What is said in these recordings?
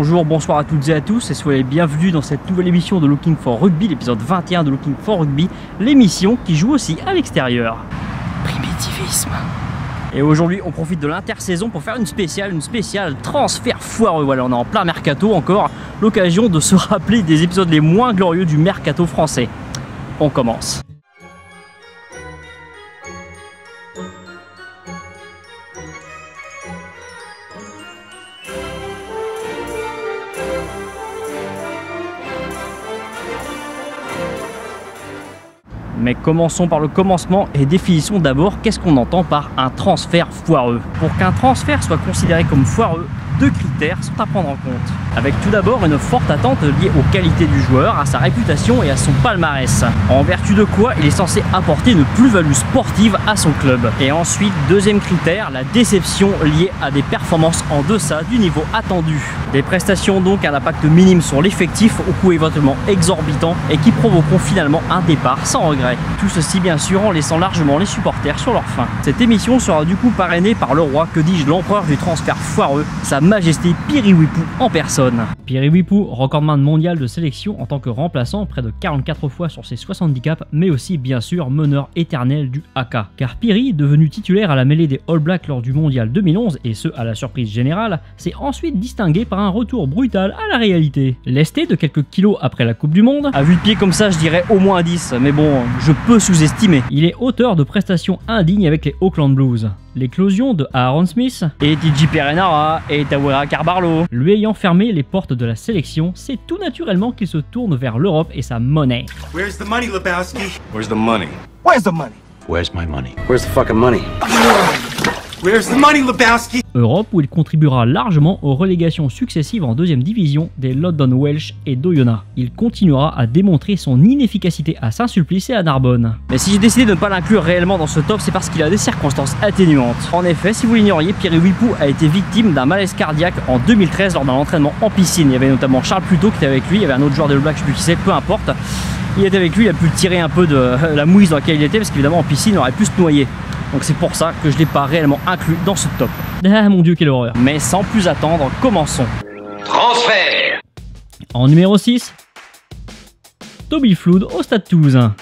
Bonjour, bonsoir à toutes et à tous et soyez les bienvenus dans cette nouvelle émission de Looking for Rugby, l'épisode 21 de Looking for Rugby, l'émission qui joue aussi à l'extérieur. Primitivisme. Et aujourd'hui on profite de l'intersaison pour faire une spéciale transfert foireux. Voilà, on est en plein mercato encore, l'occasion de se rappeler des épisodes les moins glorieux du mercato français. On commence. Mais commençons par le commencement et définissons d'abord qu'est-ce qu'on entend par un transfert foireux. Pour qu'un transfert soit considéré comme foireux, deux critères sont à prendre en compte. Avec tout d'abord une forte attente liée aux qualités du joueur, à sa réputation et à son palmarès. En vertu de quoi il est censé apporter une plus-value sportive à son club. Et ensuite, deuxième critère, la déception liée à des performances en deçà du niveau attendu. Des prestations donc à l'impact minime sur l'effectif, au coût éventuellement exorbitant et qui provoqueront finalement un départ sans regret. Tout ceci bien sûr en laissant largement les supporters sur leur faim. Cette émission sera du coup parrainée par le roi, que dis-je, l'empereur du transfert foireux, sa majesté Piriouipou en personne. Piriouipou, recordman mondial de sélection en tant que remplaçant, près de 44 fois sur ses 70 caps, mais aussi bien sûr meneur éternel du haka. Car Piri, devenu titulaire à la mêlée des All Blacks lors du mondial 2011, et ce à la surprise générale, s'est ensuite distingué par un retour brutal à la réalité. Lesté de quelques kilos après la Coupe du Monde, à vue de pied comme ça je dirais au moins 10, mais bon, je peux sous-estimer. Il est auteur de prestations indignes avec les Auckland Blues. L'éclosion de Aaron Smith et TJ Perenara et Tawera Carbarlo lui ayant fermé les portes de la sélection, c'est tout naturellement qu'il se tourne vers l'Europe et sa monnaie. Where's the money, Lebowski? Where's the money? Where's the money? Where's my money? Where's the fucking money? Where's the money, Lebowski? Europe où il contribuera largement aux relégations successives en deuxième division des London Welsh et d'Oyonnax. Il continuera à démontrer son inefficacité à Saint-Sulpice et à Narbonne. Mais si j'ai décidé de ne pas l'inclure réellement dans ce top, c'est parce qu'il a des circonstances atténuantes. En effet, si vous l'ignoriez, Piriouipou a été victime d'un malaise cardiaque en 2013 lors d'un entraînement en piscine. Il y avait notamment Charles Pluto qui était avec lui, il y avait un autre joueur de Black, je sais plus qui c'est, peu importe. Il était avec lui, il a pu le tirer un peu de la mouise dans laquelle il était, parce qu'évidemment en piscine il aurait pu se noyer. Donc c'est pour ça que je ne l'ai pas réellement inclus dans ce top. Ah mon dieu, quelle horreur. Mais sans plus attendre, commençons. Transfert. En numéro 6, Toby Flood au Stade Toulousain.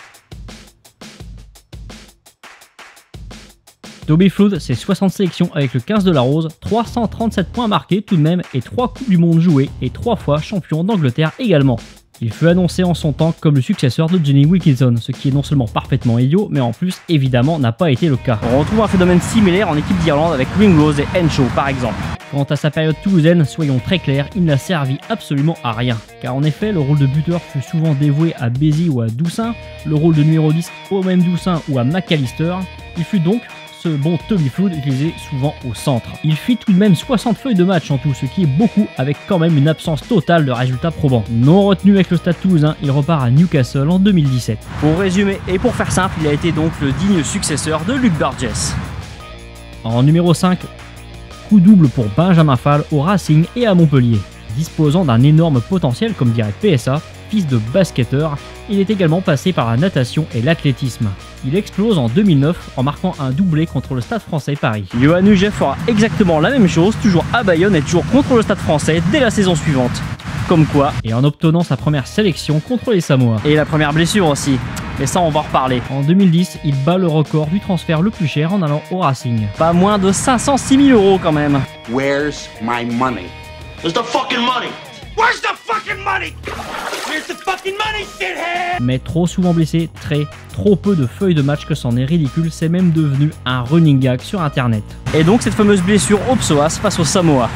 Toby Flood, c'est 60 sélections avec le 15 de la Rose, 337 points marqués tout de même et 3 Coupes du Monde jouées et 3 fois champion d'Angleterre également. Il fut annoncé en son temps comme le successeur de Johnny Wilkinson, ce qui est non seulement parfaitement idiot, mais en plus, évidemment, n'a pas été le cas. On retrouve un phénomène similaire en équipe d'Irlande avec Ringrose et Henshaw par exemple. Quant à sa période toulousaine, soyons très clairs, il n'a servi absolument à rien. Car en effet, le rôle de buteur fut souvent dévoué à Bézy ou à Doussin, le rôle de numéro 10 au même Doussin ou à McAllister. Il fut donc ce bon Toby Flood utilisé souvent au centre. Il fit tout de même 60 feuilles de match en tout, ce qui est beaucoup avec quand même une absence totale de résultats probants. Non retenu avec le Stade Toulousain, il repart à Newcastle en 2017. Pour résumer et pour faire simple, il a été donc le digne successeur de Luke Burgess. En numéro 5, coup double pour Benjamin Fall au Racing et à Montpellier. Disposant d'un énorme potentiel comme dirait PSA, fils de basketteur, il est également passé par la natation et l'athlétisme. Il explose en 2009 en marquant un doublé contre le Stade Français Paris. Johan Huget fera exactement la même chose, toujours à Bayonne et toujours contre le Stade Français dès la saison suivante. Comme quoi, et en obtenant sa première sélection contre les Samoa. Et la première blessure aussi, mais ça on va en reparler. En 2010, il bat le record du transfert le plus cher en allant au Racing. Pas moins de 506 000 € quand même. Where's my money? Where's the fucking money? Where's the fucking money? Where's the fucking money, shithead? Mais trop souvent blessé, trop peu de feuilles de match que c'en est ridicule, c'est même devenu un running gag sur internet. Et donc cette fameuse blessure au psoas face au Samoa.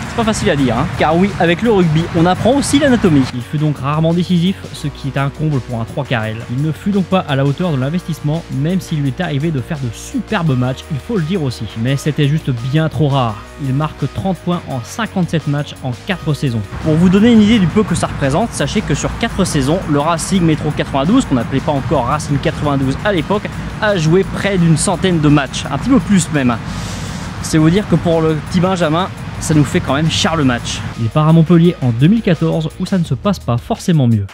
C'est pas facile à dire, hein, car oui, avec le rugby, on apprend aussi l'anatomie. Il fut donc rarement décisif, ce qui est un comble pour un 3/4. Il ne fut donc pas à la hauteur de l'investissement, même s'il lui est arrivé de faire de superbes matchs, il faut le dire aussi. Mais c'était juste bien trop rare. Il marque 30 points en 57 matchs en 4 saisons. Pour vous donner une idée du peu que ça représente, sachez que sur 4 saisons, le Racing Métro 92, qu'on n'appelait pas encore Racing 92 à l'époque, a joué près d'une centaine de matchs, un petit peu plus même. C'est vous dire que pour le petit Benjamin, ça nous fait quand même cher le match. Il part à Montpellier en 2014 où ça ne se passe pas forcément mieux.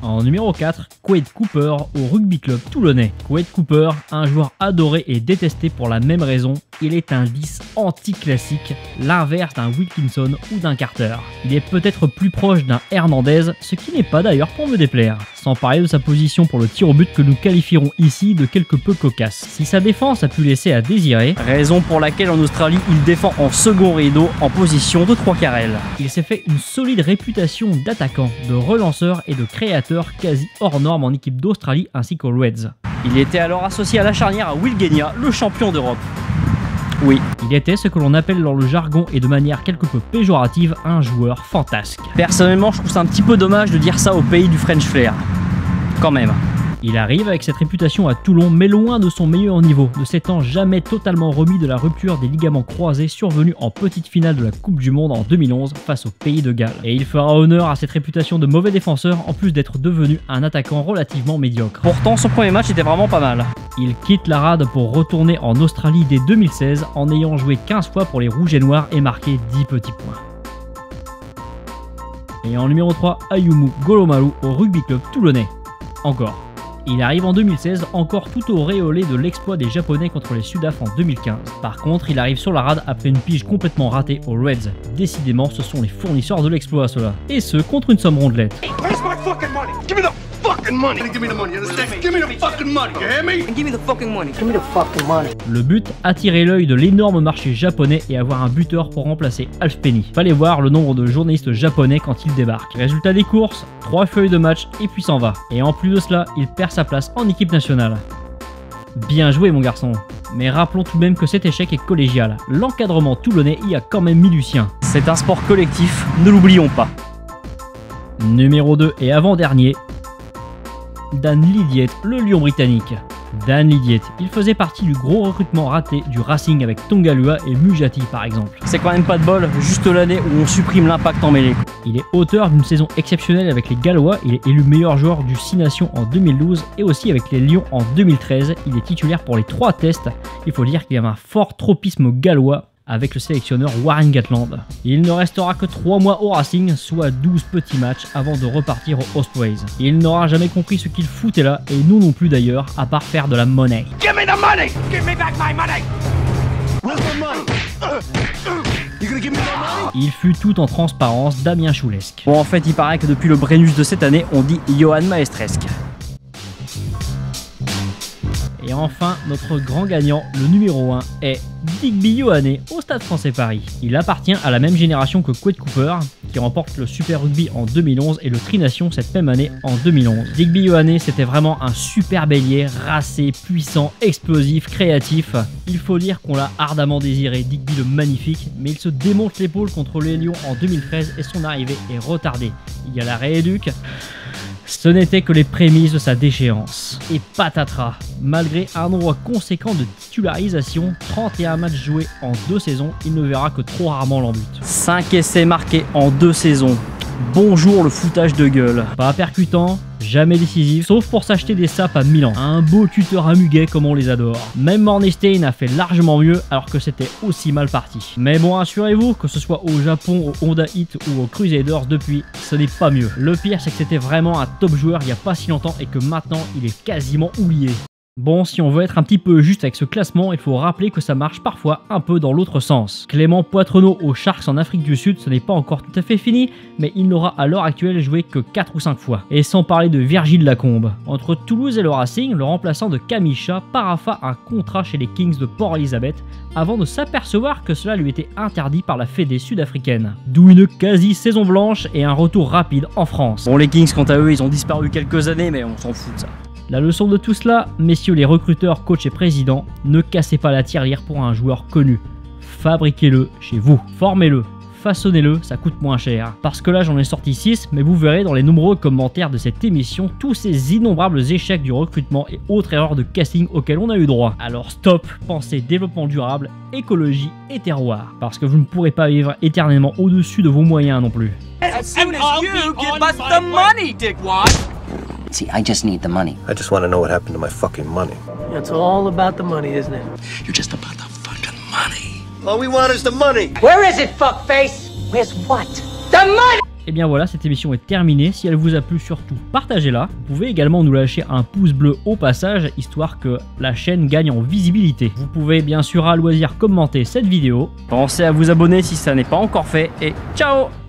En numéro 4, Quade Cooper au Rugby Club toulonnais. Quade Cooper, un joueur adoré et détesté pour la même raison, il est un 10 anti-classique, l'inverse d'un Wilkinson ou d'un Carter. Il est peut-être plus proche d'un Hernandez, ce qui n'est pas d'ailleurs pour me déplaire. Sans parler de sa position pour le tir au but que nous qualifierons ici de quelque peu cocasse. Si sa défense a pu laisser à désirer, raison pour laquelle en Australie il défend en second rideau en position de 3/4 aile. Il s'est fait une solide réputation d'attaquant, de relanceur et de créateur quasi hors norme en équipe d'Australie ainsi qu'aux Reds. Il était alors associé à la charnière à Will Genia, le champion d'Europe. Oui, il était ce que l'on appelle dans le jargon et de manière quelque peu péjorative un joueur fantasque. Personnellement, je trouve ça un petit peu dommage de dire ça au pays du French Flair. Quand même. Il arrive avec cette réputation à Toulon, mais loin de son meilleur niveau, ne s'étant jamais totalement remis de la rupture des ligaments croisés survenue en petite finale de la Coupe du Monde en 2011 face au pays de Galles. Et il fera honneur à cette réputation de mauvais défenseur en plus d'être devenu un attaquant relativement médiocre. Pourtant, son premier match était vraiment pas mal. Il quitte la rade pour retourner en Australie dès 2016 en ayant joué 15 fois pour les Rouges et Noirs et marqué 10 petits points. Et en numéro 3, Ayumu Golomalu au rugby club toulonnais. Encore. Il arrive en 2016, encore tout auréolé de l'exploit des Japonais contre les Sudaf en 2015. Par contre, il arrive sur la rade après une pige complètement ratée aux Reds. Décidément, ce sont les fournisseurs de l'exploit, ceux-là. Et ce, contre une somme rondelette. Where's my fucking money? Give me the fucking money. Give me the money, you understand? Give me the fucking money, you hear me? Give me the fucking money. Give me the fucking money. Le but, attirer l'œil de l'énorme marché japonais et avoir un buteur pour remplacer Alf Penny. Fallait voir le nombre de journalistes japonais quand il débarque. Résultat des courses, 3 feuilles de match et puis s'en va. Et en plus de cela, il perd sa place en équipe nationale. Bien joué mon garçon. Mais rappelons tout de même que cet échec est collégial. L'encadrement toulonnais y a quand même mis du sien. C'est un sport collectif, ne l'oublions pas. Numéro 2 et avant-dernier, Dan Lydiate, le lion britannique. Dan Lydiate, il faisait partie du gros recrutement raté du Racing avec Tongalua et Mujati par exemple. C'est quand même pas de bol, juste l'année où on supprime l'impact en mêlée. Il est auteur d'une saison exceptionnelle avec les Gallois, il est élu meilleur joueur du 6 Nations en 2012 et aussi avec les Lions en 2013. Il est titulaire pour les 3 tests. Il faut dire qu'il y a un fort tropisme gallois avec le sélectionneur Warren Gatland. Il ne restera que 3 mois au Racing, soit 12 petits matchs avant de repartir aux Ospreys. Il n'aura jamais compris ce qu'il foutait là, et nous non plus d'ailleurs, à part faire de la monnaie. Give me the money! Give me back my money! Where's my money? You gonna give me my money? Il fut tout en transparence Damien Choulesque. Bon, en fait, il paraît que depuis le Brennus de cette année, on dit Johan Maestresque. Et enfin, notre grand gagnant, le numéro 1, est Digby Ioane au Stade Français Paris. Il appartient à la même génération que Quade Cooper, qui remporte le Super Rugby en 2011 et le Tri-Nation cette même année en 2011. Digby Ioane, c'était vraiment un super bélier, racé, puissant, explosif, créatif. Il faut dire qu'on l'a ardemment désiré, Digby le magnifique, mais il se démonte l'épaule contre les Lions en 2013 et son arrivée est retardée. Il y a la rééduque. Ce n'était que les prémices de sa déchéance. Et patatras, malgré un nombre conséquent de titularisations, 31 matchs joués en 2 saisons, il ne verra que trop rarement l'en but. 5 essais marqués en 2 saisons. Bonjour le foutage de gueule. Pas percutant, jamais décisif, sauf pour s'acheter des sapes à Milan. Un beau tuteur à muguet comme on les adore. Même Mornestein a fait largement mieux alors que c'était aussi mal parti. Mais bon, assurez-vous, que ce soit au Japon, au Honda Hit ou aux Crusaders depuis, ce n'est pas mieux. Le pire, c'est que c'était vraiment un top joueur il n'y a pas si longtemps et que maintenant il est quasiment oublié. Bon, si on veut être un petit peu juste avec ce classement, il faut rappeler que ça marche parfois un peu dans l'autre sens. Clément Poitrenaud aux Sharks en Afrique du Sud, ce n'est pas encore tout à fait fini, mais il n'aura à l'heure actuelle joué que 4 ou 5 fois. Et sans parler de Virgile Lacombe. Entre Toulouse et le Racing, le remplaçant de Kamisha parapha un contrat chez les Kings de Port-Elizabeth avant de s'apercevoir que cela lui était interdit par la Fédé sud-africaine. D'où une quasi-saison blanche et un retour rapide en France. Bon, les Kings, quant à eux, ils ont disparu quelques années, mais on s'en fout de ça. La leçon de tout cela, messieurs les recruteurs, coachs et présidents, ne cassez pas la tirelire pour un joueur connu. Fabriquez-le chez vous, formez-le, façonnez-le, ça coûte moins cher. Parce que là j'en ai sorti 6, mais vous verrez dans les nombreux commentaires de cette émission tous ces innombrables échecs du recrutement et autres erreurs de casting auxquelles on a eu droit. Alors stop, pensez développement durable, écologie et terroir. Parce que vous ne pourrez pas vivre éternellement au-dessus de vos moyens non plus. As soon as you give us the money, dickwad! See, I just need the money. I just want to know what happened to my fucking money. It's all about the money, isn't it? You're just about the fucking money. All we want is the money. Where is it, fuckface? Where's what? The money! Et bien voilà, cette émission est terminée. Si elle vous a plu, surtout partagez-la. Vous pouvez également nous lâcher un pouce bleu au passage, histoire que la chaîne gagne en visibilité. Vous pouvez bien sûr à loisir commenter cette vidéo. Pensez à vous abonner si ça n'est pas encore fait et ciao!